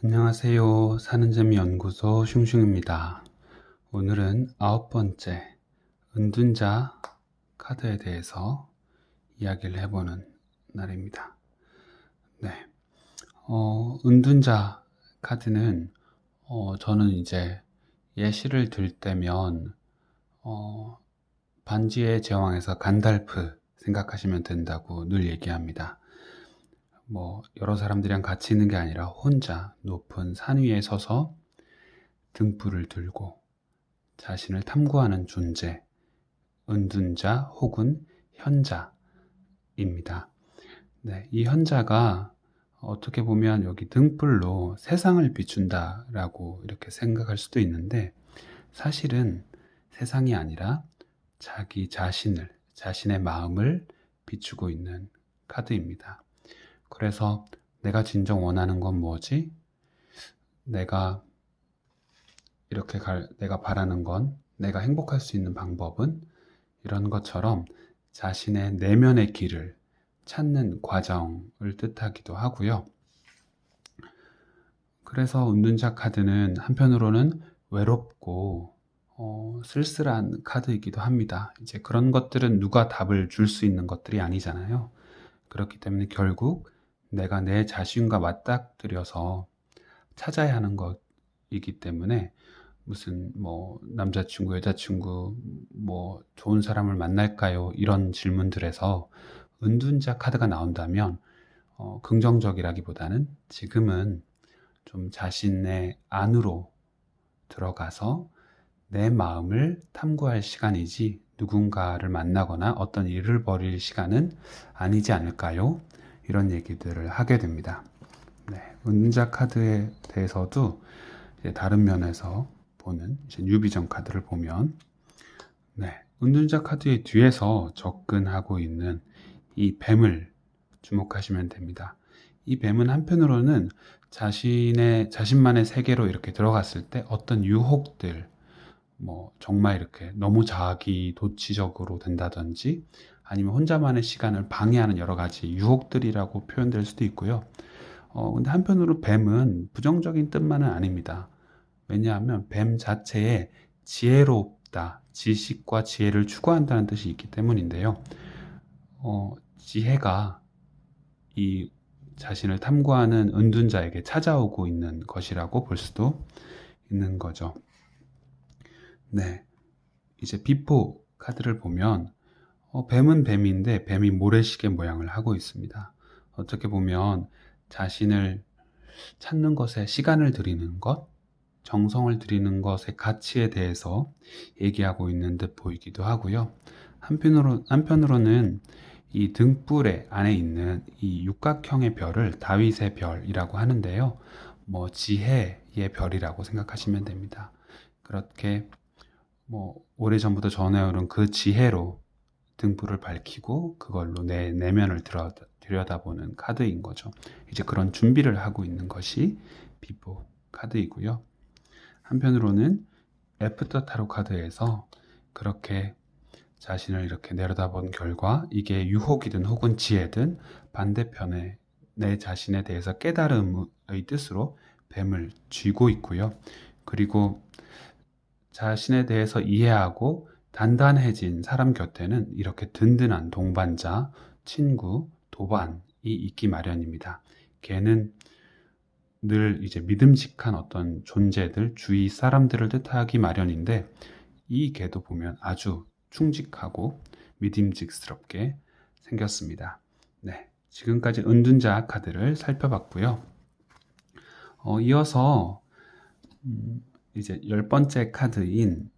안녕하세요. 사는재미 연구소 슝슝입니다. 오늘은 9번째 은둔자 카드에 대해서 이야기를 해보는 날입니다. 네, 은둔자 카드는 저는 이제 예시를 들 때면 반지의 제왕에서 간달프 생각하시면 된다고 늘 얘기합니다. 여러 사람들이랑 같이 있는 게 아니라 혼자 높은 산 위에 서서 등불을 들고 자신을 탐구하는 존재, 은둔자 혹은 현자입니다. 네, 이 현자가 어떻게 보면 여기 등불로 세상을 비춘다라고 이렇게 생각할 수도 있는데, 사실은 세상이 아니라 자기 자신을, 자신의 마음을 비추고 있는 카드입니다. 그래서 내가 진정 원하는 건 뭐지? 내가 내가 바라는 건, 내가 행복할 수 있는 방법은, 이런 것처럼 자신의 내면의 길을 찾는 과정을 뜻하기도 하고요. 그래서 은둔자 카드는 한편으로는 외롭고 쓸쓸한 카드이기도 합니다. 이제 그런 것들은 누가 답을 줄 수 있는 것들이 아니잖아요. 그렇기 때문에 결국 내가 내 자신과 맞닥뜨려서 찾아야 하는 것이기 때문에, 무슨 남자친구, 여자친구, 좋은 사람을 만날까요? 이런 질문들에서 은둔자 카드가 나온다면 긍정적이라기보다는 지금은 좀 자신의 안으로 들어가서 내 마음을 탐구할 시간이지, 누군가를 만나거나 어떤 일을 벌일 시간은 아니지 않을까요? 이런 얘기들을 하게 됩니다. 네, 은둔자 카드에 대해서도 이제 다른 면에서 보는 이제 뉴비전 카드를 보면, 네, 은둔자 카드의 뒤에서 접근하고 있는 이 뱀을 주목하시면 됩니다. 이 뱀은 한편으로는 자신만의 세계로 이렇게 들어갔을 때 어떤 유혹들, 정말 이렇게 너무 자기 도취적으로 된다든지, 아니면 혼자만의 시간을 방해하는 여러 가지 유혹들이라고 표현될 수도 있고요. 근데 한편으로 뱀은 부정적인 뜻만은 아닙니다. 왜냐하면 뱀 자체에 지혜롭다, 지식과 지혜를 추구한다는 뜻이 있기 때문인데요. 지혜가 이 자신을 탐구하는 은둔자에게 찾아오고 있는 것이라고 볼 수도 있는 거죠. 네, 이제 비포 카드를 보면 뱀은 뱀인데 뱀이 모래시계 모양을 하고 있습니다. 어떻게 보면 자신을 찾는 것에 시간을 들이는 것, 정성을 들이는 것의 가치에 대해서 얘기하고 있는 듯 보이기도 하고요. 한편으로는 이 등불에 안에 있는 이 육각형의 별을 다윗의 별이라고 하는데요. 지혜의 별이라고 생각하시면 됩니다. 그렇게 오래전부터 전해오른 그 지혜로 등불을 밝히고 그걸로 내 내면을 들여다보는 카드인 거죠. 이제 그런 준비를 하고 있는 것이 비보 카드이고요. 한편으로는 애프터 타로 카드에서 그렇게 자신을 이렇게 내려다본 결과 이게 유혹이든 혹은 지혜든 반대편에 내 자신에 대해서 깨달음의 뜻으로 뱀을 쥐고 있고요. 그리고 자신에 대해서 이해하고 단단해진 사람 곁에는 이렇게 든든한 동반자, 친구, 도반이 있기 마련입니다. 걔는 늘 이제 믿음직한 어떤 존재들, 주위 사람들을 뜻하기 마련인데, 이 개도 보면 아주 충직하고 믿음직스럽게 생겼습니다. 네, 지금까지 은둔자 카드를 살펴봤고요. 이어서 이제 10번째 카드인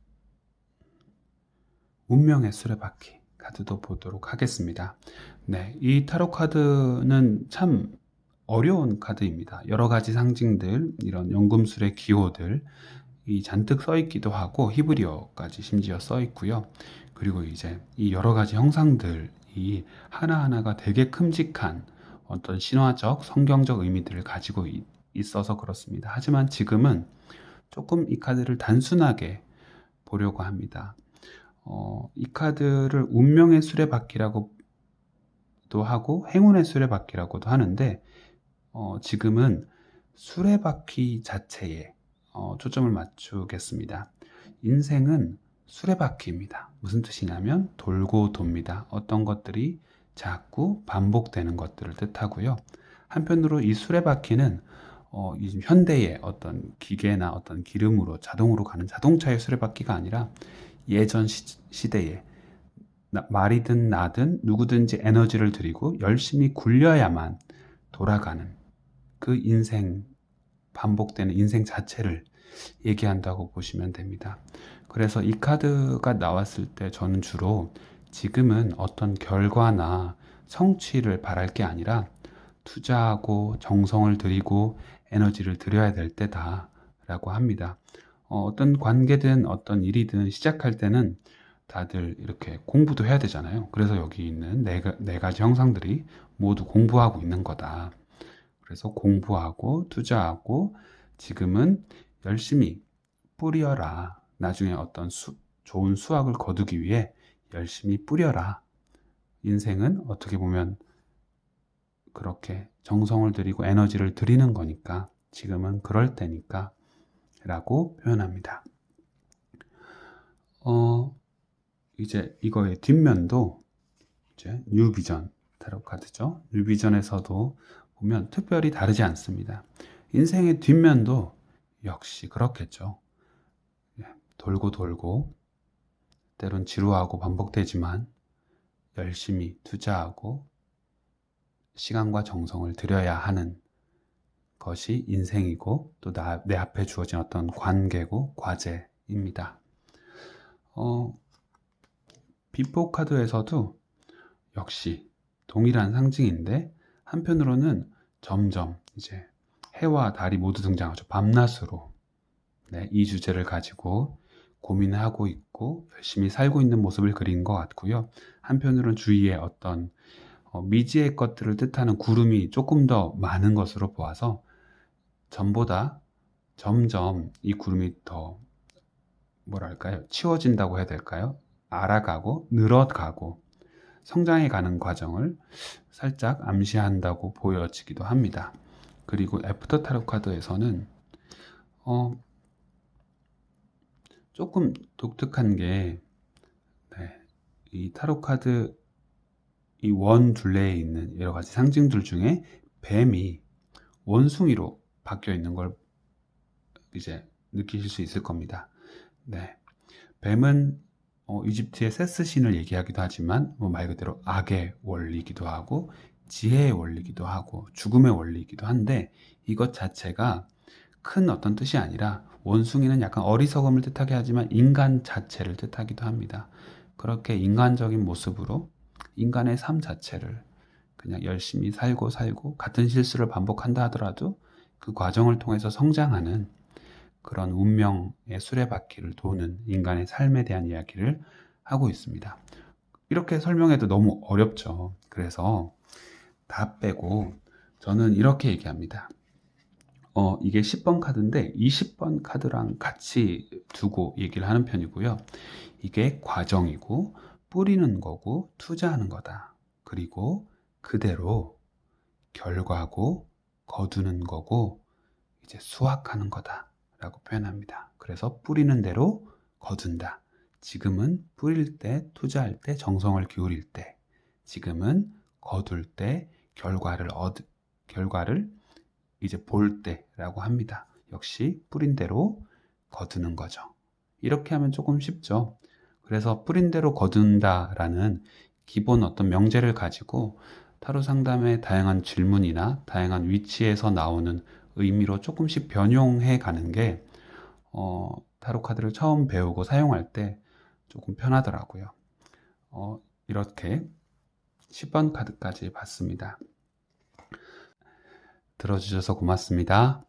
운명의 수레바퀴 카드도 보도록 하겠습니다. 네, 이 타로 카드는 참 어려운 카드입니다. 여러 가지 상징들, 이런 연금술의 기호들 이 잔뜩 써 있기도 하고 히브리어까지 심지어 써 있고요. 그리고 이제 이 여러 가지 형상들이 하나하나가 되게 큼직한 어떤 신화적, 성경적 의미들을 가지고 있어서 그렇습니다. 하지만 지금은 조금 이 카드를 단순하게 보려고 합니다. 이 카드를 운명의 수레바퀴라고도 하고 행운의 수레바퀴라고도 하는데, 지금은 수레바퀴 자체에 초점을 맞추겠습니다. 인생은 수레바퀴입니다. 무슨 뜻이냐면 돌고 돕니다. 어떤 것들이 자꾸 반복되는 것들을 뜻하고요. 한편으로 이 수레바퀴는 이 현대의 어떤 기계나 어떤 기름으로 자동으로 가는 자동차의 수레바퀴가 아니라 예전 시대에 말이든 나든 누구든지 에너지를 들이고 열심히 굴려야만 돌아가는 그 인생, 반복되는 인생 자체를 얘기한다고 보시면 됩니다. 그래서 이 카드가 나왔을 때 저는 주로 지금은 어떤 결과나 성취를 바랄 게 아니라 투자하고 정성을 들이고 에너지를 들여야 될 때다 라고 합니다. 어떤 관계든 어떤 일이든 시작할 때는 다들 이렇게 공부도 해야 되잖아요. 그래서 여기 있는 네 가지 형상들이 모두 공부하고 있는 거다. 그래서 공부하고 투자하고 지금은 열심히 뿌려라. 나중에 어떤 좋은 수확을 거두기 위해 열심히 뿌려라. 인생은 어떻게 보면 그렇게 정성을 들이고 에너지를 들이는 거니까 지금은 그럴 때니까 라고 표현합니다. 이제 이거의 뒷면도 이제 뉴비전 타로 카드죠. 뉴비전에서도 보면 특별히 다르지 않습니다. 인생의 뒷면도 역시 그렇겠죠. 돌고 돌고 때론 지루하고 반복되지만 열심히 투자하고 시간과 정성을 들여야 하는 것이 인생이고 또 내 앞에 주어진 어떤 관계고 과제입니다. 비포 카드에서도 역시 동일한 상징인데 한편으로는 점점 이제 해와 달이 모두 등장하죠. 밤낮으로. 네, 이 주제를 가지고 고민하고 있고 열심히 살고 있는 모습을 그린 것 같고요. 한편으로는 주위에 어떤 미지의 것들을 뜻하는 구름이 조금 더 많은 것으로 보아서 전보다 점점 이 구름이 더 뭐랄까요? 치워진다고 해야 될까요? 알아가고 늘어가고 성장해 가는 과정을 살짝 암시한다고 보여지기도 합니다. 그리고 애프터 타로 카드에서는 조금 독특한 게 이 타로 카드 이 원 둘레에 있는 여러 가지 상징들 중에 뱀이 원숭이로 바뀌어 있는 걸 이제 느끼실 수 있을 겁니다. 네, 뱀은 이집트의 세스 신을 얘기하기도 하지만 말 그대로 악의 원리이기도 하고 지혜의 원리이기도 하고 죽음의 원리이기도 한데 이것 자체가 큰 어떤 뜻이 아니라 원숭이는 약간 어리석음을 뜻하게 하지만 인간 자체를 뜻하기도 합니다. 그렇게 인간적인 모습으로 인간의 삶 자체를 그냥 열심히 살고 같은 실수를 반복한다 하더라도 그 과정을 통해서 성장하는 그런 운명의 수레바퀴를 도는 인간의 삶에 대한 이야기를 하고 있습니다. 이렇게 설명해도 너무 어렵죠. 그래서 다 빼고 저는 이렇게 얘기합니다. 이게 10번 카드인데 20번 카드랑 같이 두고 얘기를 하는 편이고요. 이게 과정이고 뿌리는 거고 투자하는 거다. 그리고 그대로 결과고 거두는 거고 이제 수확하는 거다 라고 표현합니다. 그래서 뿌리는 대로 거둔다. 지금은 뿌릴 때, 투자할 때, 정성을 기울일 때, 지금은 거둘 때, 결과를 이제 볼 때라고 합니다. 역시 뿌린 대로 거두는 거죠. 이렇게 하면 조금 쉽죠. 그래서 뿌린 대로 거둔다라는 기본 어떤 명제를 가지고 타로 상담의 다양한 질문이나 다양한 위치에서 나오는 의미로 조금씩 변용해 가는 게 타로 카드를 처음 배우고 사용할 때 조금 편하더라고요. 이렇게 10번 카드까지 봤습니다. 들어주셔서 고맙습니다.